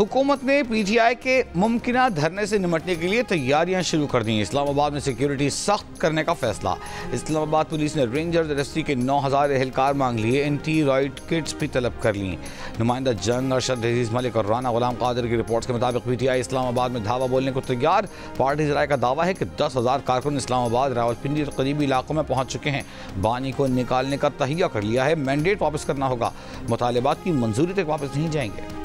हुकूमत ने PTI के मुमकिना धरने से निमटने के लिए तैयारियां शुरू कर दी। इस्लामाबाद में सिक्योरिटी सख्त करने का फैसला। इस्लामाबाद पुलिस ने रेंजर रजिस्ट्री के 9,000 एहलकार मांग लिए। एंटी रॉयड किट्स भी तलब कर ली। नुमाइंदा जंग अरशद अजीज मलिक और राना गुलाम कादिर की रिपोर्ट के मुताबिक PTI इस्लामाबाद में धावा बोलने को तैयार। पार्टी जराये का दावा है कि 10,000 कारकुन इस्लामाबाद, रावलपिंडी और करीबी इलाकों में पहुंच चुके हैं। बानी को निकालने का तहिया कर लिया है। मैंडेट वापस करना होगा। मुतालिबात की मंजूरी तक वापस नहीं जाएंगे।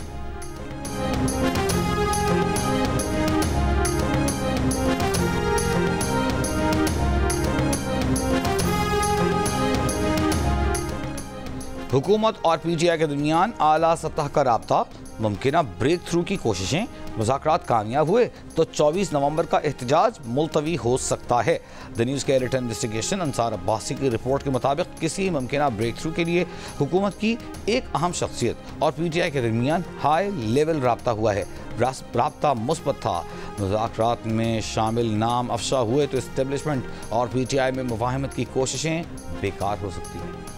हुकूमत और PTI के दरमियान आला सतह का राब्ता, मुमकिना ब्रेक थ्रू की कोशिशें। मुज़ाकरात कामयाब हुए तो 24 नवंबर का एहतजाज मुलतवी हो सकता है। द न्यूज़ के एडिटर इन्वेस्टिगेशन अंसार अब्बासी की रिपोर्ट के मुताबिक किसी मुमकिना ब्रेक थ्रू के लिए हुकूमत की एक अहम शख्सियत और PTI के दरमियान हाई लेवल राब्ता हुआ है। राब्ता मुस्बत था। मुज़ाकरात में शामिल नाम अफशा हुए तो इस्टेब्लिशमेंट और PTI में मुफाहमत की कोशिशें बेकार हो सकती हैं।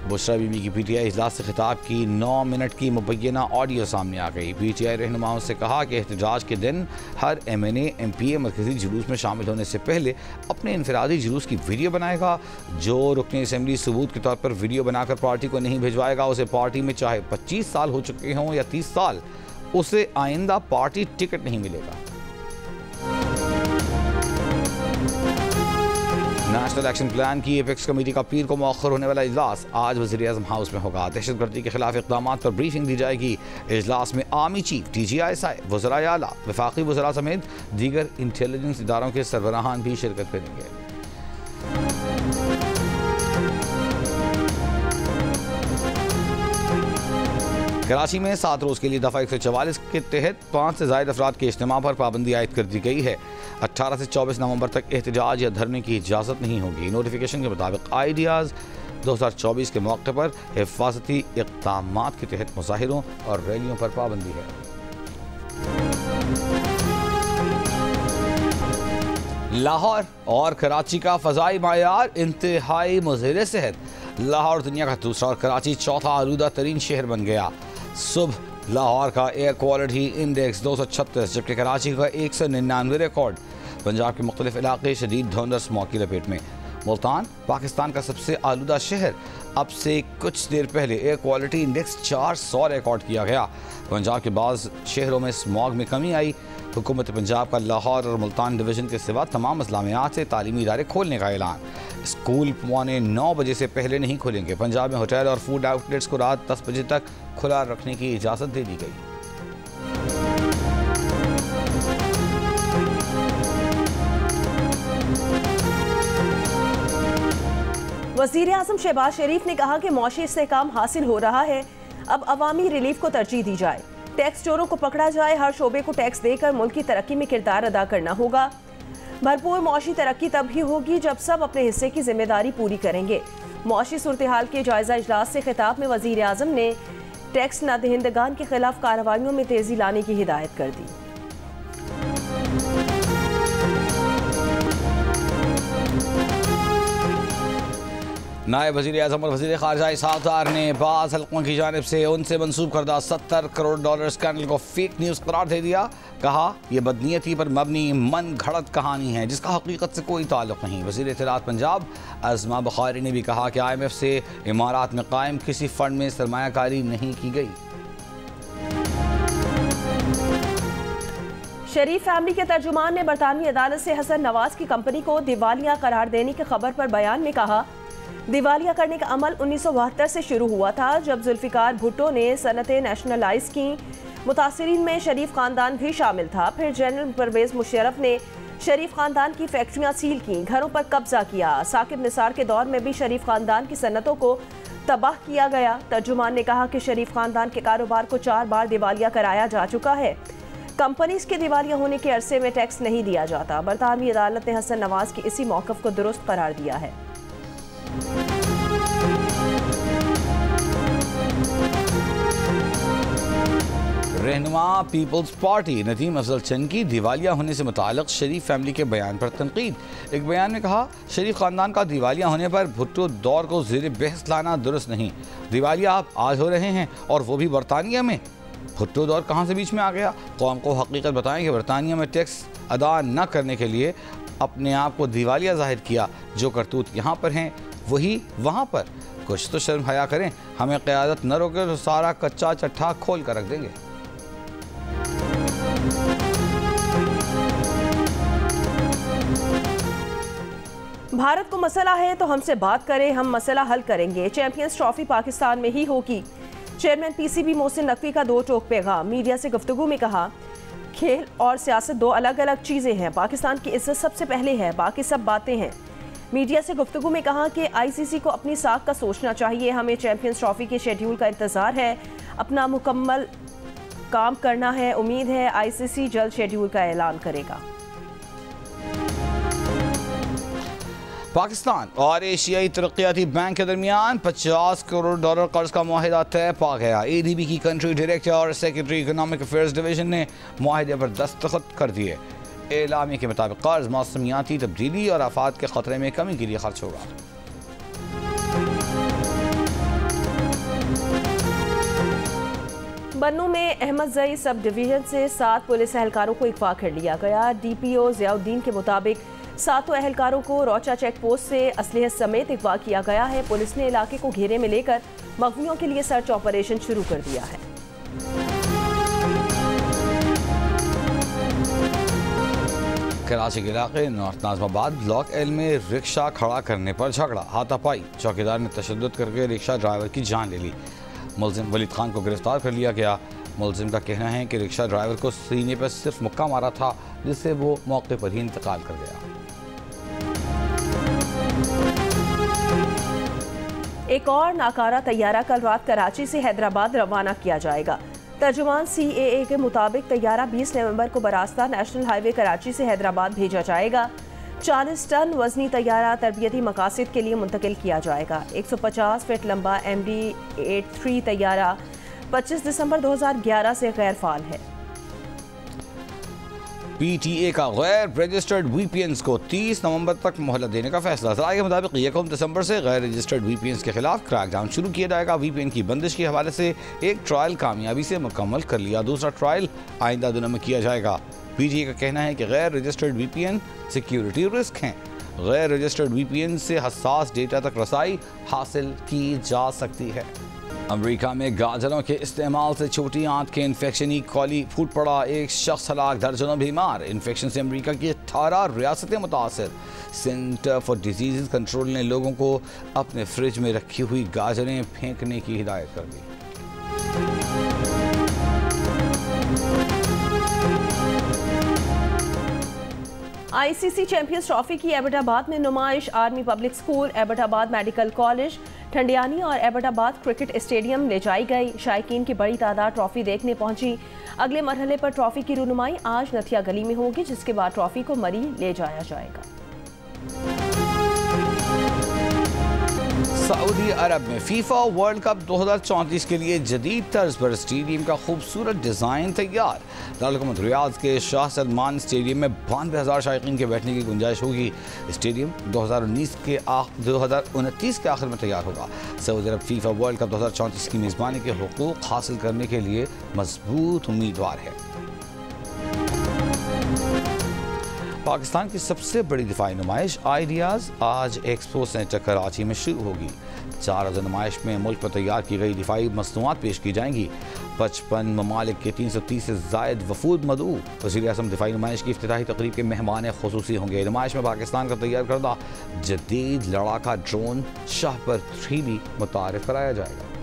बुशरा बीबी की PTI इजलास से खिताब की 9 मिनट की मुबैना ऑडियो सामने आ गई। PTI रहनुमाओं से कहा कि एहतजाज के दिन हर MNA MPA मरकजी जुलूस में शामिल होने से पहले अपने इनफरादी जुलूस की वीडियो बनाएगा। जो रुकन असम्बली सबूत के तौर पर वीडियो बनाकर पार्टी को नहीं भिजवाएगा, उसे पार्टी में चाहे 25 साल हो चुके हों या 30 साल, उसे आइंदा पार्टी टिकट नहीं मिलेगा। नेशनल एक्शन प्लान की एपेक्स कमेटी का पीर को मौखर होने वाला इजलास आज वज़ीर-ए-आज़म हाउस में होगा। दहशतगर्दी के खिलाफ इक़दामात पर ब्रीफिंग दी जाएगी। इजलास में आर्मी चीफ, DGI, वज़राए आला, वफाकी वज़रा समेत दीगर इंटेलिजेंस इदारों के सरबराहान भी शिरकत करेंगे। कराची में 7 रोज़ के लिए दफ़ा 144 के तहत 5 से ज़ायद अफराद के इज्तिमा पर पाबंदी आयद कर दी गई है। 18 से 24 नवंबर तक एहतजाज या धरने की इजाज़त नहीं होगी। नोटिफिकेशन के मुताबिक आइडियाज़ 2024 के मौके पर हिफाजती इक़दामात के तहत मुज़ाहिरों और रैलियों पर पाबंदी है। लाहौर और कराची का फ़ज़ाई मायार इंतहाई मुज़हिर सेहत। लाहौर दुनिया का दूसरा और कराची चौथा आलूदा तरीन शहर बन गया। सुबह लाहौर का एयर क्वालिटी इंडेक्स 236 जबकि कराची का 199 रिकॉर्ड। पंजाब के मुख्तलिफ इलाके शदीद धुंध और स्मॉग की लपेट में। मुल्तान पाकिस्तान का सबसे आलूदा शहर। अब से कुछ देर पहले एयर क्वालिटी इंडेक्स 400 रिकॉर्ड किया गया। पंजाब के बाद शहरों में स्मॉग में कमी आई। हुकूमत पंजाब का लाहौर और मुल्तान डिवीज़न के सिवा तमाम अज़लामियात से तालीमी इदारे खोलने का ऐलान। स्कूल 9:15 बजे से पहले नहीं खुलेंगे। पंजाब में होटल और फूड आउटलेट्स को रात 10 बजे तक खुला रखने की इजाज़त दे दी गई। वज़ीर-ए-आज़म शहबाज शरीफ ने कहा कि मौशी इस्तेहकाम हासिल हो रहा है, अब अवामी रिलीफ को तरजीह दी जाए, टैक्स चोरों को पकड़ा जाए, हर शोबे को टैक्स देकर मुल्क की तरक्की में किरदार अदा करना होगा। भरपूर मौशी तरक्की तभी होगी जब सब अपने हिस्से की जिम्मेदारी पूरी करेंगे। मौशी सूरत हाल के जायजा इजलास से खिताब में वज़ीर-ए-आज़म ने टैक्स नादहिंदगान के खिलाफ कार्रवाइयों में तेजी लाने की हिदायत कर दी। नायब वज़ीर-ए-आज़म और वज़ीर ख़ारिजा इस्हाक़ ने बाज़ हल्कों की जानिब से उनसे मंसूब करदा $70 करोड़ स्कैंडल को फेक न्यूज़ करार दे दिया। कहा यह बदनीयती पर मबनी मन घड़त कहानी है जिसका हकीकत से कोई ताल्लुक़ नहीं। वज़ीर इत्तलात पंजाब अज़मा बुखारी ने भी कहा कि IMF से इमारात में कायम किसी फ़ंड में सरमायाकारी नहीं की गई। शरीफ फैमिली के तर्जुमान ने बरतानवी अदालत से हसन नवाज की कंपनी को दिवालिया करार देने की खबर पर बयान में कहा, दिवालिया करने का अमल 1972 से शुरू हुआ था जब जुल्फ़िकार भुट्टो ने सनतें नेशनलाइज की। मुतासिरीन में शरीफ ख़ानदान भी शामिल था। फिर जनरल परवेज़ मुशर्रफ ने शरीफ ख़ानदान की फैक्ट्रियाँ सील की, घरों पर कब्जा किया। साकिब निसार के दौर में भी शरीफ ख़ानदान की सनतों को तबाह किया गया। तर्जुमान ने कहा कि शरीफ ख़ानदान के कारोबार को 4 बार दिवालिया कराया जा चुका है। कंपनीज के दिवालिया होने के अरसे में टैक्स नहीं दिया जाता। बरतानवी अदालत ने हसन नवाज की इसी मौक़िफ़ को दुरुस्त करार दिया है। रहनुमा पीपल्स पार्टी नदीम अफजल चंद की दिवालिया होने से मुताल्लिक़ शरीफ फैमिली के बयान पर तनकीद। एक बयान में कहा, शरीफ ख़ानदान का दिवालिया होने पर भुट्टो दौर को ज़ेर बहस लाना दुरुस्त नहीं। दिवालिया आप आज हो रहे हैं और वो भी बरतानिया में। भुट्टो दौर कहाँ से बीच में आ गया? कौम को हकीकत बताएं कि बरतानिया में टैक्स अदा न करने के लिए अपने आप को दिवालिया जाहिर किया। जो करतूत यहाँ पर हैं वही वहाँ पर। कुछ तो शर्म हया करें। हमें क़यादत न रोके तो सारा कच्चा चट्ठा खोल कर रख देंगे। भारत को मसला है तो हमसे बात करें, हम मसला हल करेंगे। चैंपियंस ट्रॉफी पाकिस्तान में ही होगी। चेयरमैन पीसीबी मोहसिन नकवी का दो टोक पैगाम। मीडिया से गुफ्तगू में कहा, खेल और सियासत दो अलग अलग चीज़ें हैं। पाकिस्तान की इज्जत सबसे पहले है, बाकी सब बातें हैं। मीडिया से गुफ्तगू में कहा कि आईसीसी को अपनी साख का सोचना चाहिए। हमें चैंपियंस ट्रॉफी के शेड्यूल का इंतज़ार है, अपना मुकम्मल काम करना है। उम्मीद है आईसीसी जल्द शेड्यूल का ऐलान करेगा। पाकिस्तान और एशियाई तरक्याती बैंक के दरमियान $50 करोड़ कर्ज का मुआहिदा तय पा गया। एडीबी की कंट्री डायरेक्टर और सेक्रेटरी इकोनॉमिक अफेयर्स डिवीजन ने मुआहिदे पर दस्तखत कर दिए। एलामी के मुताबिक कर्ज मौसमियाती तब्दीली और आफात के खतरे में कमी के लिए खर्च होगा। बन्नू में अहमद जई सब डिवीजन से 7 पुलिस एहलकारों को अगवा कर लिया गया। डीपीओ ज़ियाउद्दीन के मुताबिक 7 एहलकारों को रोचा चेक पोस्ट से असलहे समेत अगवा किया गया है। पुलिस ने इलाके को घेरे में लेकर मगवियों के लिए सर्च ऑपरेशन शुरू कर दिया है। कराची के इलाके नॉर्थ नाजमाबाद ब्लॉक एल में रिक्शा खड़ा करने पर झगड़ा, हाथापाई। चौकीदार ने तशद्दुद करके रिक्शा ड्राइवर की जान ले ली। मुलजिम वलीद खान को गिरफ्तार कर लिया गया। मुलजिम का कहना है कि रिक्शा ड्राइवर को सीने पर सिर्फ मुक्का मारा था, जिससे वो मौके पर ही इंतकाल कर गया। एक और नाकारा तैयारा कल रात कराची से हैदराबाद रवाना किया जाएगा। तर्जुमान सीएए के मुताबिक तैयारा 20 नवंबर को बरास्ता नेशनल हाईवे कराची से हैदराबाद भेजा जाएगा। 40 टन वजनी तैयारा तरबियती मकासद के लिए मुंतकिल किया जाएगा। 150 फीट लंबा MD-83 तैयारा 25 दिसंबर 2011 से गैर फाल है। PTA का गैर रजिस्टर्ड VPNs को 30 नवंबर तक मोहलत देने का फैसला। ज़राए के मुताबिक 1 दिसंबर से गैर रजिस्टर्ड VPNs के खिलाफ क्रैकडाउन शुरू किया जाएगा। VPN की बंदिश के हवाले से एक ट्रायल कामयाबी से मुकम्मल कर लिया, दूसरा ट्रायल आइंदा दिनों में किया जाएगा। PTA का कहना है कि गैर रजिस्टर्ड VPN सिक्योरिटी रिस्क हैं। गैर रजिस्टर्ड VPN से हसास डेटा तक रसाई हासिल की जा सकती है। अमेरिका में गाजरों के इस्तेमाल से छोटी आंत के इन्फेक्शन ई कॉली फूट पड़ा, एक शख्स हलाक, दर्जनों बीमार। इन्फेक्शन से अमेरिका की 18 रियासतें मुतासर। सेंटर फॉर डिजीज कंट्रोल ने लोगों को अपने फ्रिज में रखी हुई गाजरें फेंकने की हिदायत कर दी। आईसीसी चैंपियंस ट्रॉफी की एबटाबाद में नुमाइश। Army public school, Abbottabad medical college, Thandiani और एबटाबाद क्रिकेट स्टेडियम ले जाई गई। शायकीन की बड़ी तादाद ट्रॉफी देखने पहुंची। अगले मरहले पर ट्रॉफी की रुनुमाई आज नथिया गली में होगी, जिसके बाद ट्रॉफी को मरी ले जाया जाएगा। सऊदी अरब में फीफा वर्ल्ड कप 2034 के लिए जदीद तर्ज पर स्टेडियम का खूबसूरत डिज़ाइन तैयार। दारुल रियाद के शाह सलमान स्टेडियम में 92,000 शायकीन के बैठने की गुंजाइश होगी। स्टेडियम 2029 के आखिर में तैयार होगा। सऊदी अरब फीफा वर्ल्ड कप 2034 की मेज़बानी के हुकूक हासिल करने के लिए मजबूत उम्मीदवार है। पाकिस्तान की सबसे बड़ी दिफाई नुमाइश आइडियाज़ आज एक्सपो सेंटर कराची में शुरू होगी। 4 रोज़ा नुमाइश में मुल्क पर तैयार की गई दिफाई मसनूआत पेश की जाएंगी। 55 ममालिक के 330 से ज़ायद वफूद मदऊ। वज़ीर आज़म दिफाई नुमाइश की इफ्तिताही तकरीब के मेहमान खुसूसी होंगे। नुमाइश में पाकिस्तान का तैयार करदा जदीद लड़ाका ड्रोन शाहपर 3 भी मुतारिफ कराया जाएगा।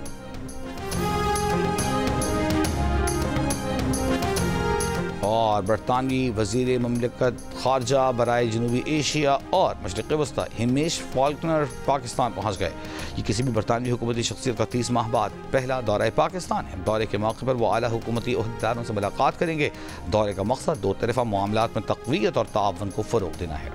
और बरतानवी वज़ीर ममलिकत खारजा बराए जनूबी एशिया और मशरिक़ वस्ता हिमेश फॉल्कनर पाकिस्तान पहुँच गए। ये किसी भी बरतानवी हुकूमती शख्सियत का 30 माह बाद पहला दौरा पाकिस्तान है। दौरे के मौके पर वो आला हुकूमती ओहदेदारों से मुलाकात करेंगे। दौरे का मकसद दो तरफ़ा मामलात में तक़वियत और ताअवुन को फ़रोग़ देना है।